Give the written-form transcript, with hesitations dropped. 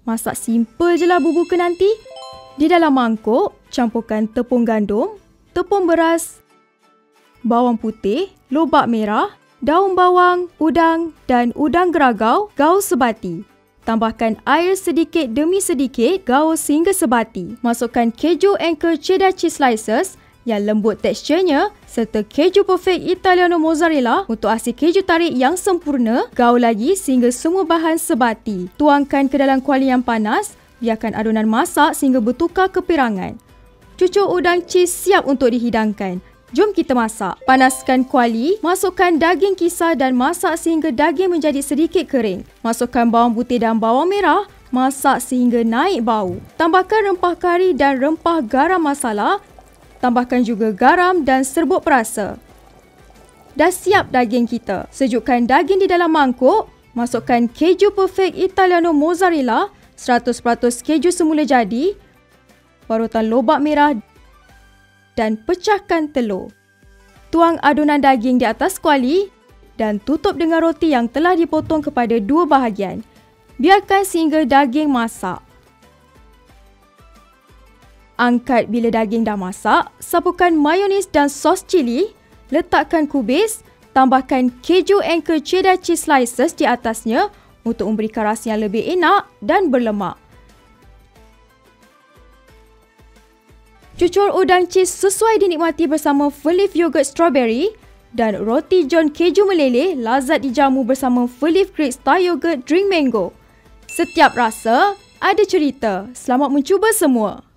Masak simple je lah bubur ke nanti. Di dalam mangkuk, campurkan tepung gandum, tepung beras, bawang putih, lobak merah, daun bawang, udang dan udang geragau, gaus sebati. Tambahkan air sedikit demi sedikit, gaus hingga sebati. Masukkan keju Anchor cheddar cheese slices yang lembut teksturnya serta keju perfect Italiano mozzarella untuk asin keju tarik yang sempurna. Gaul lagi sehingga semua bahan sebati. Tuangkan ke dalam kuali yang panas. Biarkan adunan masak sehingga bertukar kepirangan. Cucur udang cheese siap untuk dihidangkan. Jom kita masak. Panaskan kuali, masukkan daging kisar dan masak sehingga daging menjadi sedikit kering. Masukkan bawang putih dan bawang merah, masak sehingga naik bau. Tambahkan rempah kari dan rempah garam masala. Tambahkan juga garam dan serbuk perasa. Dah siap daging kita. Sejukkan daging di dalam mangkuk. Masukkan keju perfect Italiano mozzarella, 100% keju semula jadi, parutan lobak merah dan pecahkan telur. Tuang adunan daging di atas kuali dan tutup dengan roti yang telah dipotong kepada dua bahagian. Biarkan sehingga daging masak. Angkat bila daging dah masak, sapukan mayonis dan sos cili, letakkan kubis, tambahkan keju Anchor cheddar cheese slices di atasnya untuk memberikan rasa yang lebih enak dan berlemak. Cucur udang cheese sesuai dinikmati bersama Feliv yogurt strawberry dan roti john keju meleleh lazat dijamu bersama Feliv Greek Star yogurt drink mango. Setiap rasa ada cerita. Selamat mencuba semua.